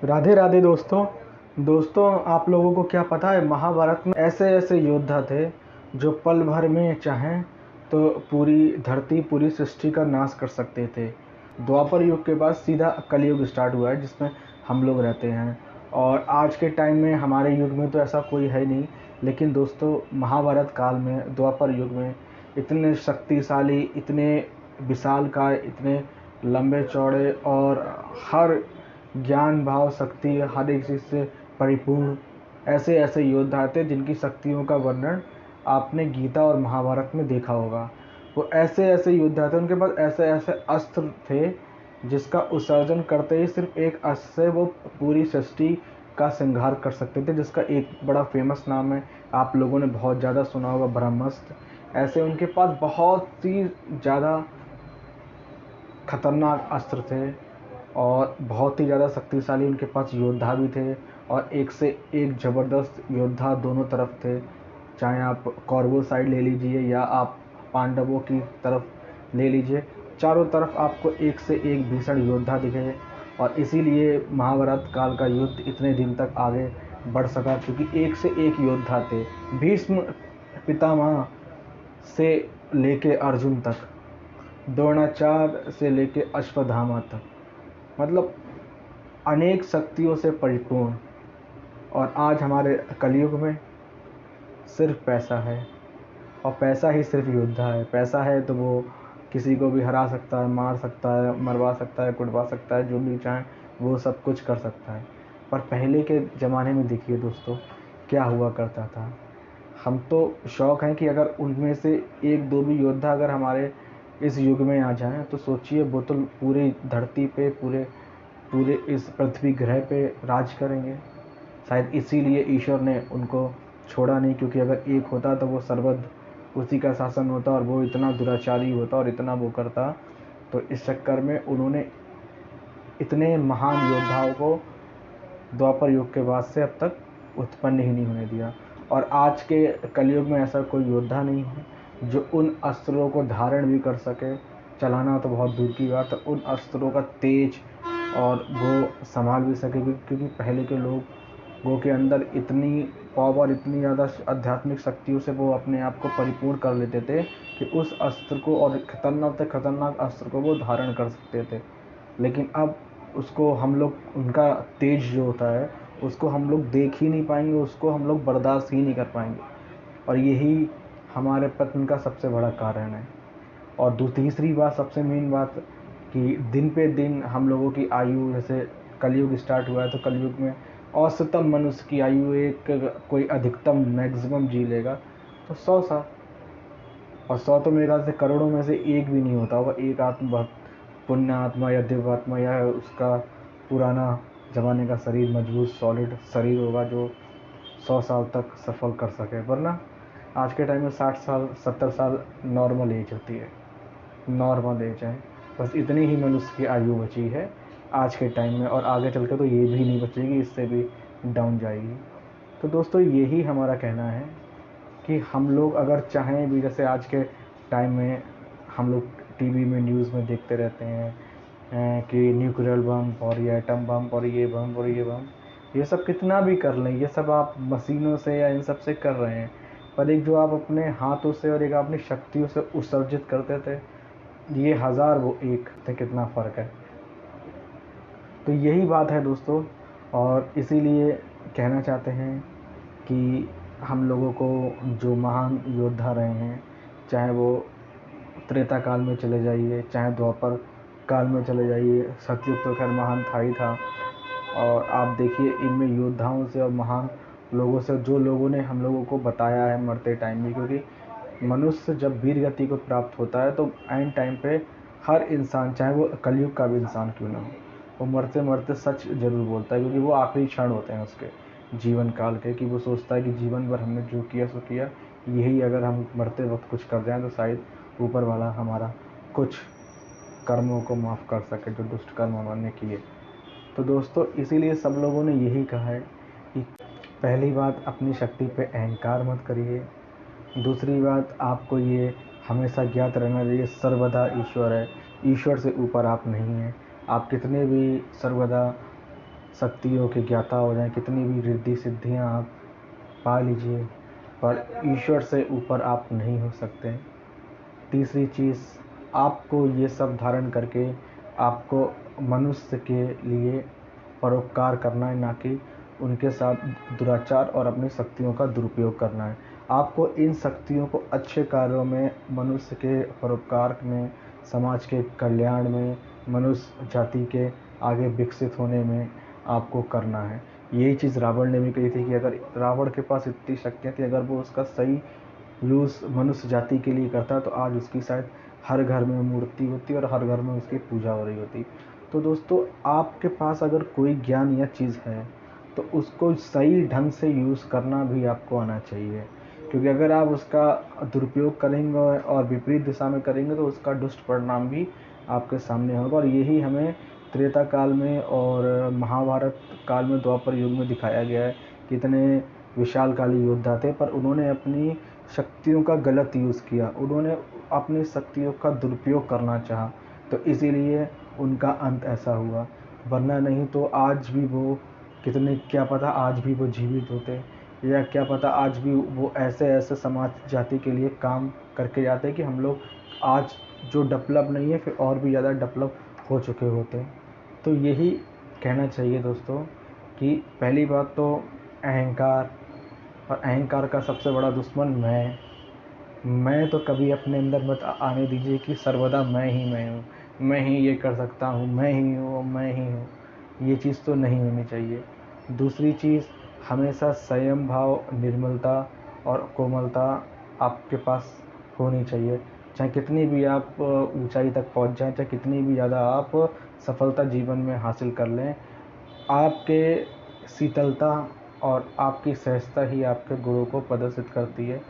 राधे राधे दोस्तों। आप लोगों को क्या पता है, महाभारत में ऐसे ऐसे योद्धा थे जो पल भर में चाहें तो पूरी धरती, पूरी सृष्टि का नाश कर सकते थे। द्वापर युग के बाद सीधा कलयुग स्टार्ट हुआ है जिसमें हम लोग रहते हैं। और आज के टाइम में हमारे युग में तो ऐसा कोई है नहीं, लेकिन दोस्तों महाभारत काल में, द्वापर युग में इतने शक्तिशाली, इतने विशालकाय, इतने लंबे चौड़े और हर ज्ञान भाव शक्ति हर एक चीज़ से परिपूर्ण ऐसे ऐसे योद्धा थे जिनकी शक्तियों का वर्णन आपने गीता और महाभारत में देखा होगा। वो ऐसे ऐसे योद्धा थे, उनके पास ऐसे ऐसे अस्त्र थे जिसका उत्सर्जन करते ही सिर्फ एक अस्त्र से वो पूरी सृष्टि का संहार कर सकते थे, जिसका एक बड़ा फेमस नाम है, आप लोगों ने बहुत ज़्यादा सुना होगा, ब्रह्मास्त्र। ऐसे उनके पास बहुत ही ज़्यादा खतरनाक अस्त्र थे और बहुत ही ज़्यादा शक्तिशाली उनके पास योद्धा भी थे, और एक से एक ज़बरदस्त योद्धा दोनों तरफ थे। चाहे आप कौरवों साइड ले लीजिए या आप पांडवों की तरफ ले लीजिए, चारों तरफ आपको एक से एक भीषण योद्धा दिखे। और इसीलिए महाभारत काल का युद्ध इतने दिन तक आगे बढ़ सका, क्योंकि एक से एक योद्धा थे। भीष्म पितामह से लेके अर्जुन तक, द्रोणाचार्य से लेके अश्वत्थामा तक, मतलब अनेक शक्तियों से परिपूर्ण। और आज हमारे कलयुग में सिर्फ पैसा है, और पैसा ही सिर्फ योद्धा है। पैसा है तो वो किसी को भी हरा सकता है, मार सकता है, मरवा सकता है, कुटवा सकता है, जो भी चाहे वो सब कुछ कर सकता है। पर पहले के ज़माने में देखिए दोस्तों, क्या हुआ करता था। हम तो शौक़ हैं कि अगर उनमें से एक दो भी योद्धा अगर हमारे इस युग में आ जाएं, तो सोचिए वो तो पूरी धरती पे, पूरे पूरे इस पृथ्वी ग्रह पे राज करेंगे। शायद इसीलिए ईश्वर ने उनको छोड़ा नहीं, क्योंकि अगर एक होता तो वो सर्वद उसी का शासन होता और वो इतना दुराचारी होता और इतना वो करता। तो इस चक्कर में उन्होंने इतने महान योद्धाओं को द्वापर युग के बाद से अब तक उत्पन्न ही नहीं होने दिया। और आज के कलयुग में ऐसा कोई योद्धा नहीं है जो उन अस्त्रों को धारण भी कर सके। चलाना तो बहुत दूर की बात है, उन अस्त्रों का तेज और वो संभाल भी सके, क्योंकि पहले के लोगों के अंदर इतनी पावर, इतनी ज़्यादा आध्यात्मिक शक्तियों से वो अपने आप को परिपूर्ण कर लेते थे कि उस अस्त्र को, और खतरनाक से खतरनाक अस्त्र को, वो धारण कर सकते थे। लेकिन अब उसको हम लोग, उनका तेज जो होता है उसको हम लोग देख ही नहीं पाएंगे, उसको हम लोग बर्दाश्त ही नहीं कर पाएंगे। और यही हमारे पतन का सबसे बड़ा कारण है। और तीसरी बात, सबसे मेन बात, कि दिन पे दिन हम लोगों की आयु, जैसे कलयुग स्टार्ट हुआ है तो कलयुग में औसतम मनुष्य की आयु, एक कोई अधिकतम मैक्सिमम जी लेगा तो 100 साल। और 100 तो मेरे ख्याल से करोड़ों में से एक भी नहीं होता होगा, एक आत्मा, पुण्य आत्मा या दिव्य आत्मा, या उसका पुराना ज़माने का शरीर, मजबूत सॉलिड शरीर होगा जो 100 साल तक सफल कर सके। वरना आज के टाइम में 60 साल 70 साल नॉर्मल एज होती है, नॉर्मल एज है। बस इतनी ही मनुष्य की आयु बची है आज के टाइम में, और आगे चल के तो ये भी नहीं बचेगी, इससे भी डाउन जाएगी। तो दोस्तों यही हमारा कहना है कि हम लोग अगर चाहें भी, जैसे आज के टाइम में हम लोग टीवी में, न्यूज़ में देखते रहते हैं कि न्यूक्लियर बम और ये एटम बम और ये बम और ये बम, ये सब कितना भी कर लें, ये सब आप मशीनों से या इन सब से कर रहे हैं, पर एक जो आप अपने हाथों से और एक अपनी शक्तियों से उत्सर्जित करते थे, ये हज़ार वो एक थे, कितना फ़र्क है। तो यही बात है दोस्तों, और इसीलिए कहना चाहते हैं कि हम लोगों को जो महान योद्धा रहे हैं, चाहे वो त्रेता काल में चले जाइए, चाहे द्वापर काल में चले जाइए, सतयुग तो खैर महान था ही था। और आप देखिए इनमें योद्धाओं से और महान लोगों से, जो लोगों ने हम लोगों को बताया है मरते टाइम में, क्योंकि मनुष्य जब वीर गति को प्राप्त होता है तो एंड टाइम पे हर इंसान, चाहे वो कलयुग का भी इंसान क्यों ना हो, वो मरते मरते सच ज़रूर बोलता है, क्योंकि वो आखिरी क्षण होते हैं उसके जीवन काल के, कि वो सोचता है कि जीवन भर हमने जो किया सो किया, यही अगर हम मरते वक्त कुछ कर जाएँ तो शायद ऊपर वाला हमारा कुछ कर्मों को माफ़ कर सके, जो दुष्ट कर्म हमने किए। तो दोस्तों इसीलिए सब लोगों ने यही कहा है कि पहली बात, अपनी शक्ति पे अहंकार मत करिए। दूसरी बात, आपको ये हमेशा ज्ञात रहना चाहिए, सर्वदा ईश्वर है, ईश्वर से ऊपर आप नहीं हैं। आप कितने भी सर्वदा शक्तियों के ज्ञाता हो जाएं, कितनी भी रिद्धि सिद्धियां आप पा लीजिए, पर ईश्वर से ऊपर आप नहीं हो सकते। तीसरी चीज़, आपको ये सब धारण करके आपको मनुष्य के लिए परोपकार करना है, ना कि उनके साथ दुराचार और अपनी शक्तियों का दुरुपयोग करना है। आपको इन शक्तियों को अच्छे कार्यों में, मनुष्य के परोपकार में, समाज के कल्याण में, मनुष्य जाति के आगे विकसित होने में आपको करना है। यही चीज़ रावण ने भी कही थी कि अगर रावण के पास इतनी शक्तियाँ थी, अगर वो उसका सही यूज़ मनुष्य जाति के लिए करता तो आज उसकी शायद हर घर में मूर्ति होती और हर घर में उसकी पूजा हो रही होती। तो दोस्तों, आपके पास अगर कोई ज्ञान या चीज़ है तो उसको सही ढंग से यूज़ करना भी आपको आना चाहिए, क्योंकि अगर आप उसका दुरुपयोग करेंगे और विपरीत दिशा में करेंगे तो उसका दुष्ट परिणाम भी आपके सामने होगा। और यही हमें त्रेता काल में और महाभारत काल में, द्वापर युग में दिखाया गया है। कितने विशालकाली योद्धा थे, पर उन्होंने अपनी शक्तियों का गलत यूज़ किया, उन्होंने अपनी शक्तियों का दुरुपयोग करना चाहा, तो इसीलिए उनका अंत ऐसा हुआ। वरना नहीं तो आज भी वो कितने, क्या पता आज भी वो जीवित होते, या क्या पता आज भी वो ऐसे ऐसे समाज जाति के लिए काम करके जाते कि हम लोग आज जो डेवलप नहीं है फिर और भी ज़्यादा डेवलप हो चुके होते। तो यही कहना चाहिए दोस्तों कि पहली बात तो अहंकार, और अहंकार का सबसे बड़ा दुश्मन मैं तो कभी अपने अंदर मत आने दीजिए कि सर्वदा मैं हूँ, मैं ही ये कर सकता हूँ, मैं ही हूँ, मैं ही हूँ। ये चीज़ तो नहीं होनी चाहिए। दूसरी चीज़, हमेशा संयम भाव, निर्मलता और कोमलता आपके पास होनी चाहिए। चाहे कितनी भी आप ऊंचाई तक पहुंच जाएं, चाहे कितनी भी ज़्यादा आप सफलता जीवन में हासिल कर लें, आपके शीतलता और आपकी सहजता ही आपके गुणों को प्रदर्शित करती है।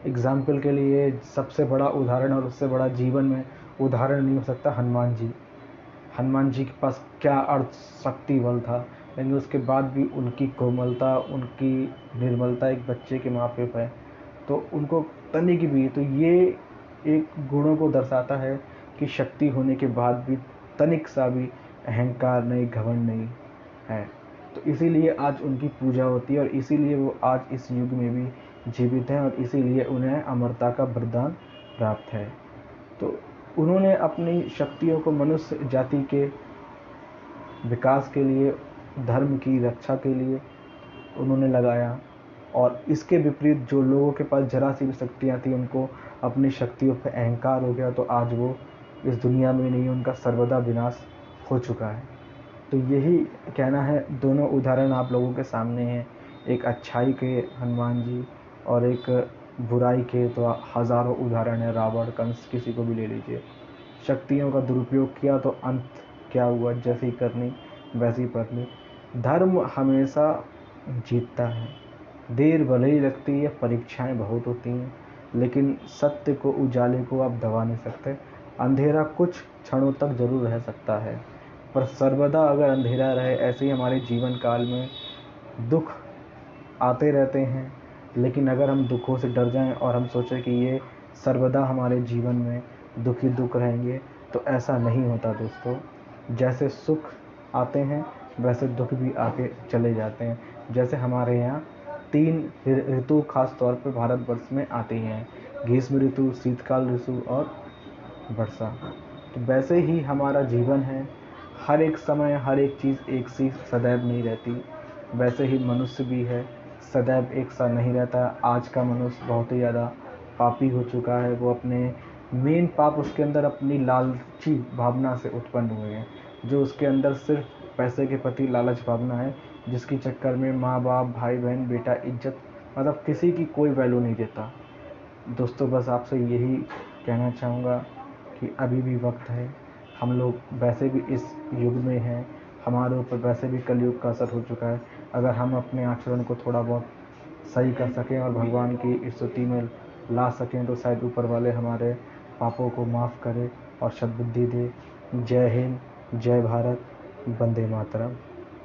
एग्ज़ाम्पल के लिए सबसे बड़ा उदाहरण और उससे बड़ा जीवन में उदाहरण नहीं हो सकता हनुमान जी। हनुमान जी के पास क्या अर्थ शक्ति बल था, लेकिन उसके बाद भी उनकी कोमलता, उनकी निर्मलता एक बच्चे के मापे है, तो उनको तनिक भी, तो ये एक गुणों को दर्शाता है कि शक्ति होने के बाद भी तनिक सा भी अहंकार नहीं, घमंड नहीं है। तो इसीलिए आज उनकी पूजा होती है और इसीलिए वो आज इस युग में भी जीवित हैं और इसीलिए उन्हें अमरता का वरदान प्राप्त है। तो उन्होंने अपनी शक्तियों को मनुष्य जाति के विकास के लिए, धर्म की रक्षा के लिए उन्होंने लगाया, और इसके विपरीत जो लोगों के पास जरा सी भी शक्तियाँ थी, उनको अपनी शक्तियों पर अहंकार हो गया, तो आज वो इस दुनिया में नहीं, उनका सर्वदा विनाश हो चुका है। तो यही कहना है, दोनों उदाहरण आप लोगों के सामने हैं, एक अच्छाई के हनुमान जी और एक बुराई के तो हज़ारों उदाहरण है, रावण, कंस, किसी को भी ले लीजिए। शक्तियों का दुरुपयोग किया तो अंत क्या हुआ, जैसी करनी वैसी पड़नी। धर्म हमेशा जीतता है, देर भले ही लगती है, परीक्षाएं बहुत होती हैं, लेकिन सत्य को, उजाले को आप दबा नहीं सकते। अंधेरा कुछ क्षणों तक जरूर रह सकता है, पर सर्वदा अगर अंधेरा रहे, ऐसे ही हमारे जीवन काल में दुख आते रहते हैं, लेकिन अगर हम दुखों से डर जाएं और हम सोचें कि ये सर्वदा हमारे जीवन में दुख ही दुख रहेंगे, तो ऐसा नहीं होता दोस्तों। जैसे सुख आते हैं वैसे दुख भी आके चले जाते हैं। जैसे हमारे यहाँ 3 ऋतु खास तौर पे भारतवर्ष में आती हैं, ग्रीष्म ऋतु, शीतकाल ऋतु और वर्षा। तो वैसे ही हमारा जीवन है, हर एक समय हर एक चीज़ एक सी सदैव नहीं रहती। वैसे ही मनुष्य भी है, सदैव एक सा नहीं रहता। आज का मनुष्य बहुत ही ज़्यादा पापी हो चुका है, वो अपने मेन पाप उसके अंदर अपनी लालची भावना से उत्पन्न हुए हैं, जो उसके अंदर सिर्फ पैसे के प्रति लालच भावना है, जिसके चक्कर में माँ बाप, भाई बहन, बेटा, इज्जत, मतलब किसी की कोई वैल्यू नहीं देता। दोस्तों, बस आपसे यही कहना चाहूँगा कि अभी भी वक्त है, हम लोग वैसे भी इस युग में हैं, हमारे ऊपर वैसे भी कलयुग का असर हो चुका है। अगर हम अपने आचरण को थोड़ा बहुत सही कर सकें और भगवान की स्तुति में ला सकें, तो शायद ऊपर वाले हमारे पापों को माफ़ करे और सद्बुद्धि दे। जय हिंद, जय भारत, वंदे मातरम।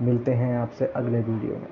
मिलते हैं आपसे अगले वीडियो में।